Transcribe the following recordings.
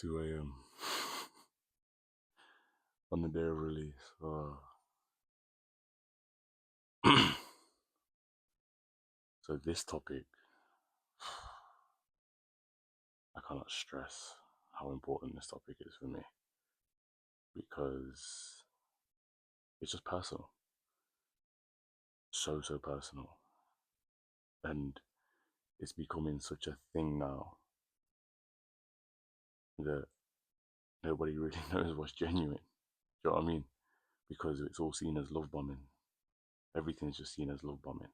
2 a.m. on the day of release. So this topic, I cannot stress how important this topic is for me because it's just personal, so personal, and it's becoming such a thing now that nobody really knows what's genuine. Do you know what I mean? Because it's all seen as love bombing. Everything's just seen as love bombing.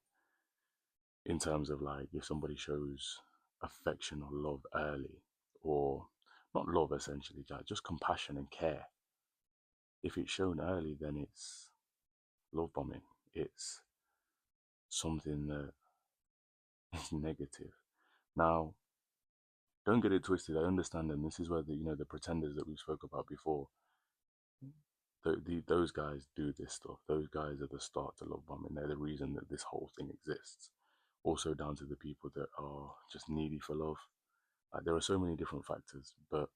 In terms of like, if somebody shows affection or love early, or not love essentially, like just compassion and care. If it's shown early, then it's love bombing. It's something that is negative. Now, don't get it twisted. I understand, and this is where the pretenders that we spoke about before. Those guys do this stuff. Those guys are the start to love bombing. They're the reason that this whole thing exists. Also down to the people that are just needy for love. Like, there are so many different factors, but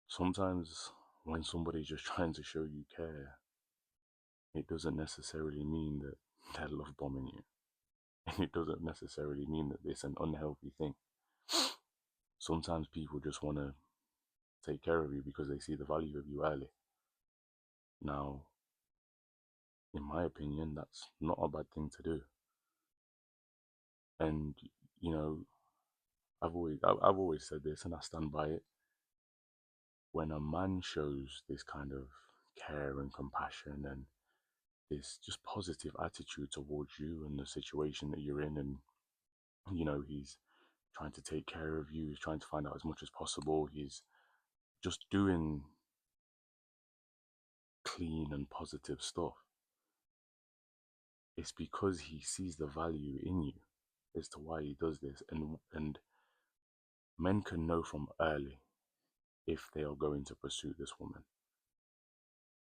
sometimes when somebody's just trying to show you care, it doesn't necessarily mean that they're love bombing you. And it doesn't necessarily mean that it's an unhealthy thing. Sometimes people just want to take care of you because they see the value of you early. Now, in my opinion, that's not a bad thing to do. And you know, I've always said this, and I stand by it. When a man shows this kind of care and compassion and this just positive attitude towards you and the situation that you're in, and he's trying to take care of you, he's trying to find out as much as possible, he's just doing clean and positive stuff. It's because he sees the value in you as to why he does this. And men can know from early if they are going to pursue this woman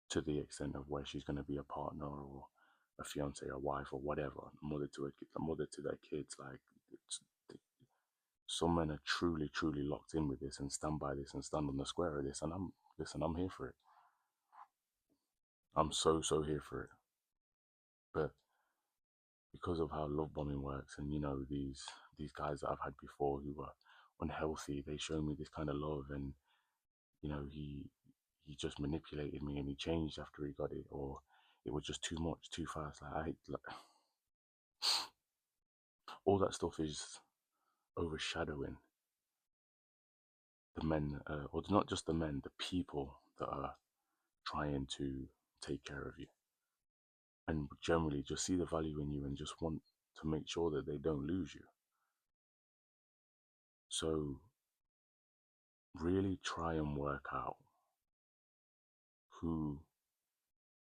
to the extent of where she's going to be a partner or a fiance, a wife, or whatever, a mother to their kids. Like, it's, some men are truly locked in with this and stand by this and stand on the square of this. And I'm here for it. I'm so here for it. But because of how love bombing works, and these guys that I've had before who were unhealthy, they show me this kind of love, and he just manipulated me and he changed after he got it, or it was just too much, too fast. Like all that stuff is overshadowing the men, or not just the men, the people that are trying to take care of you and generally just see the value in you and just want to make sure that they don't lose you. So really try and work out who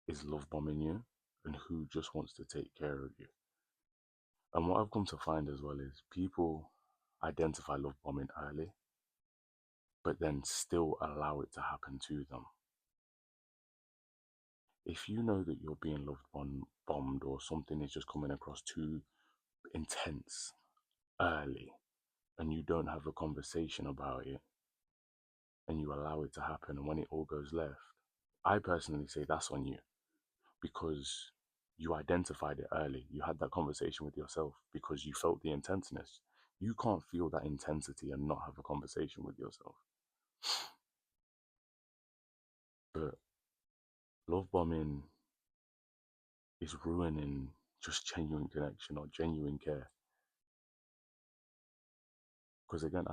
is love bombing you and who just wants to take care of you. And what I've come to find as well is people identify love bombing early, but then still allow it to happen to them. If you know that you're being bombed or something is just coming across too intense early, and you don't have a conversation about it and you allow it to happen, and when it all goes left, I personally say that's on you, because you identified it early. You had that conversation with yourself because you felt the intenseness. You can't feel that intensity and not have a conversation with yourself. But love bombing is ruining just genuine connection or genuine care. Because again,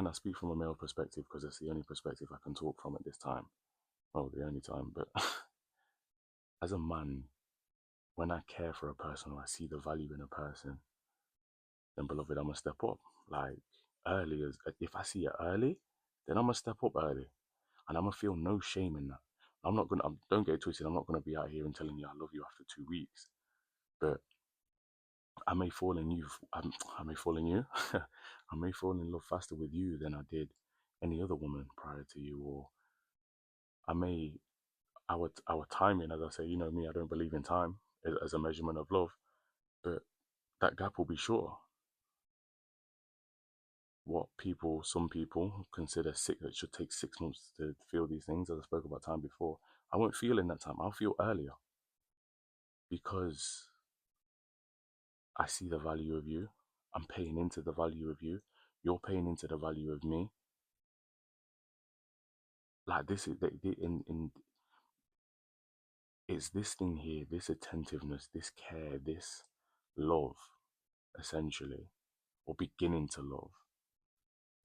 I speak from a male perspective because it's the only perspective I can talk from at this time. Well, the only time. But as a man, when I care for a person or I see the value in a person, then beloved, I'm gonna step up. Like, early as if I see it early, then I'm gonna step up early, and I'm gonna feel no shame in that. Don't get it twisted. I'm not gonna be out here and telling you I love you after 2 weeks, but I may fall in you. I may fall in you. I may fall in love faster with you than I did any other woman prior to you, or I may our timing, as I say, me, I don't believe in time as a measurement of love, but that gap will be shorter. what people, some people consider sick, it should take 6 months to feel these things, as I spoke about time before. I won't feel in that time. I'll feel earlier because I see the value of you. I'm paying into the value of you. You're paying into the value of me. Like this is in it's this thing here, this attentiveness, this care, this love, essentially, or beginning to love,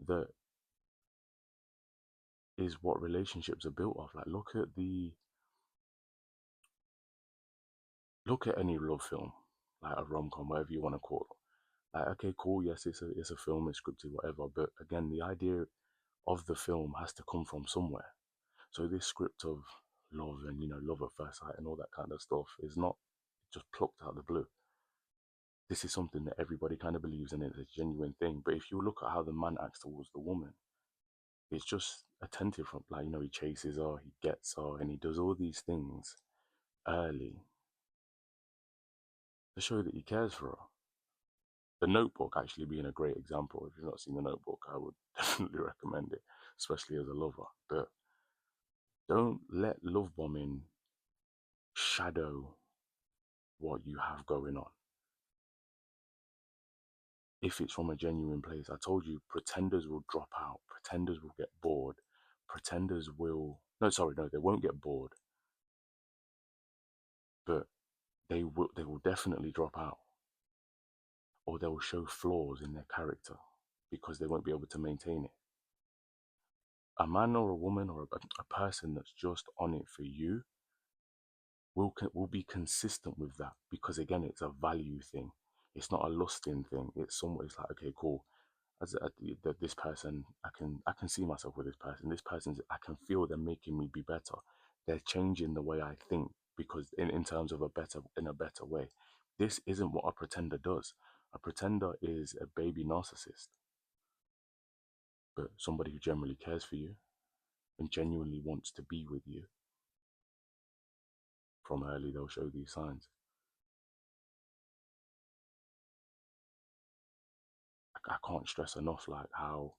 that is what relationships are built of. Like look at any love film, like a rom com, whatever you want to call it. Like, okay, cool, yes, it's a film, it's scripted, whatever. But again, the idea of the film has to come from somewhere. So this script of love and love at first sight and all that kind of stuff is not just plucked out of the blue. This is something that everybody kind of believes in. It's a genuine thing. But if you look at how the man acts towards the woman, it's just attentive from, like, he chases her, he gets her, and he does all these things early to show that he cares for her. The Notebook actually being a great example. If you've not seen The Notebook, I would definitely recommend it, especially as a lover. But don't let love bombing shadow what you have going on. If it's from a genuine place, I told you, pretenders will drop out, pretenders will get bored, pretenders will, no, sorry, no, they won't get bored, but they will definitely drop out, or they will show flaws in their character because they won't be able to maintain it. A man or a woman or a person that's just on it for you will be consistent with that, because again, it's a value thing. It's not a lusting thing. It's like, okay, cool. This person, I can see myself with this person. This person's, I can feel them making me be better. They're changing the way I think, because in terms of in a better way. This isn't what a pretender does. A pretender is a baby narcissist, but somebody who generally cares for you and genuinely wants to be with you. From early, they'll show these signs. I can't stress enough, like, how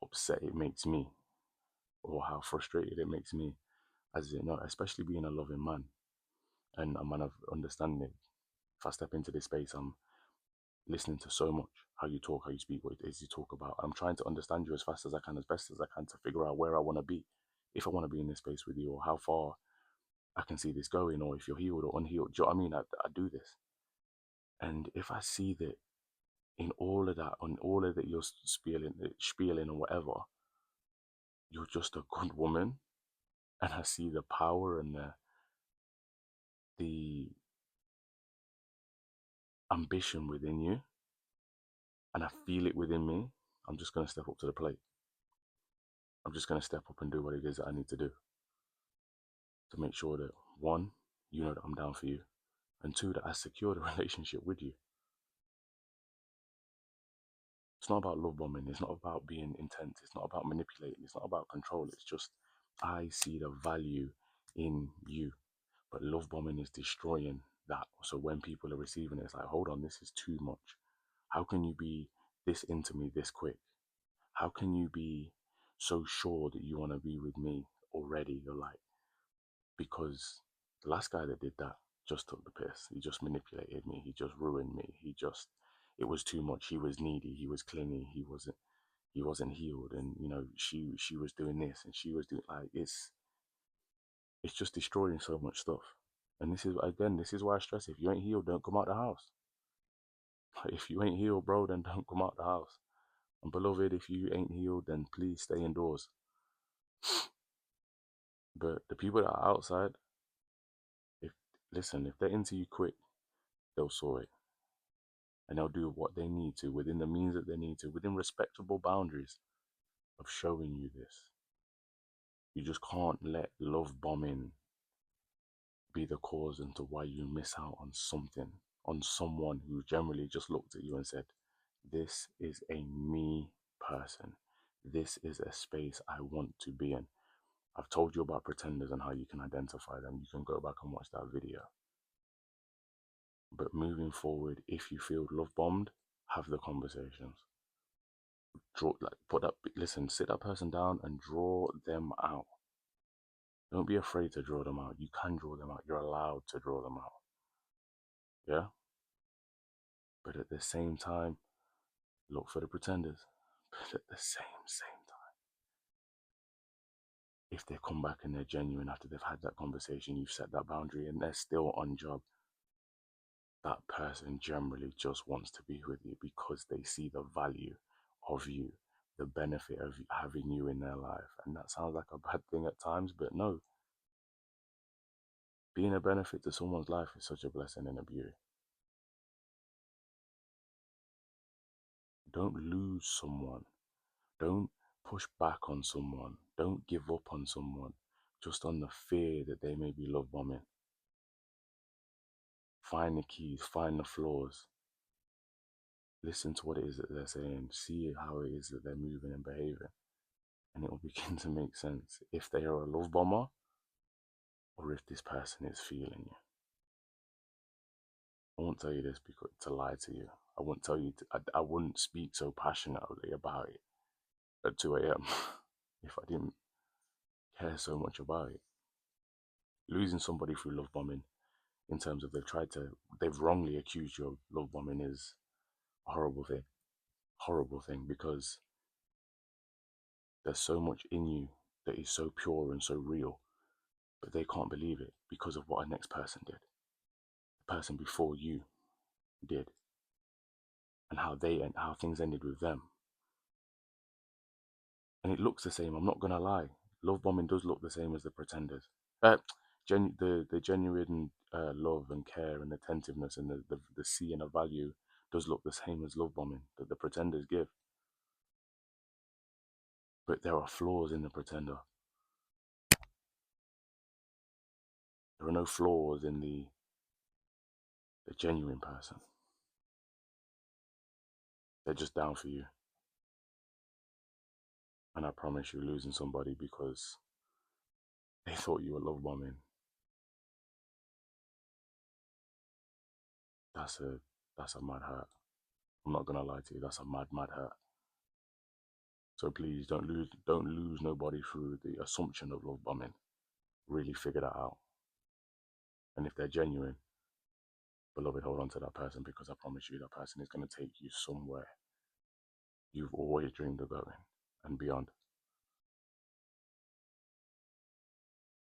upset it makes me, or how frustrated it makes me, as especially being a loving man and a man of understanding. If I step into this space, I'm listening to so much, how you talk, how you speak, what it is you talk about. I'm trying to understand you as fast as I can, as best as I can, to figure out where I want to be, if I want to be in this space with you, or how far I can see this going, or if you're healed or unhealed. Do you know what I mean? I do this. And if I see that in all of that, on all of that, you're spieling or whatever, you're just a good woman, and I see the power and the ambition within you, and I feel it within me, I'm just going to step up to the plate. I'm just going to step up and do what it is that I need to do to make sure that, one, you know that I'm down for you, and two, that I secure the relationship with you. It's not about love bombing. It's not about being intense. It's not about manipulating. It's not about control. It's just, I see the value in you. But love bombing is destroying that. So when people are receiving it, it's like, hold on, this is too much. How can you be this into me this quick? How can you be so sure that you want to be with me already? You're like, because the last guy that did that just took the piss. He just manipulated me. He just ruined me. It was too much. He was needy. He was clingy. He wasn't healed. And, she was doing this and she was doing, like, it's just destroying so much stuff. And this is why I stress, if you ain't healed, don't come out the house. Like, if you ain't healed, bro, then don't come out the house. And beloved, if you ain't healed, then please stay indoors. But the people that are outside, if if they're into you quick, they'll saw it. And they'll do what they need to within the means that they need to, within respectable boundaries of showing you this. You just can't let love bombing be the cause into why you miss out on something, on someone who generally just looked at you and said, this is a me person. This is a space I want to be in. I've told you about pretenders and how you can identify them. You can go back and watch that video. But moving forward, if you feel love bombed, have the conversations. Draw, like, put that, listen, sit that person down and draw them out. Don't be afraid to draw them out. You can draw them out. You're allowed to draw them out. Yeah? But at the same time, look for the pretenders. But at the same time, if they come back and they're genuine after they've had that conversation, you've set that boundary and they're still on job, that person generally just wants to be with you because they see the value of you, the benefit of having you in their life. And that sounds like a bad thing at times, but no, being a benefit to someone's life is such a blessing and a beauty. Don't lose someone. Don't push back on someone. Don't give up on someone just on the fear that they may be love bombing. Find the keys, find the flaws, listen to what it is that they're saying, see how it is that they're moving and behaving, and it will begin to make sense if they are a love bomber or if this person is feeling you. I won't tell you this because to lie to you. I won't tell you. I wouldn't speak so passionately about it at 2 a.m. if I didn't care so much about it. Losing somebody through love bombing, in terms of they've wrongly accused you of love bombing, is a horrible thing. Horrible thing, because there's so much in you that is so pure and so real, but they can't believe it because of what a next person did. The person before you did, and how things ended with them. And it looks the same. I'm not gonna lie. Love bombing does look the same as the pretenders. The genuine love and care and attentiveness and the seeing of value does look the same as love bombing that the pretenders give. But there are flaws in the pretender. There are no flaws in the genuine person. They're just down for you. And I promise you, losing somebody because they thought you were love bombing, that's a mad hurt. I'm not gonna lie to you, that's a mad hurt. So please don't lose nobody through the assumption of love bombing. Really figure that out. And if they're genuine, beloved, hold on to that person, because I promise you that person is gonna take you somewhere you've always dreamed of going and beyond.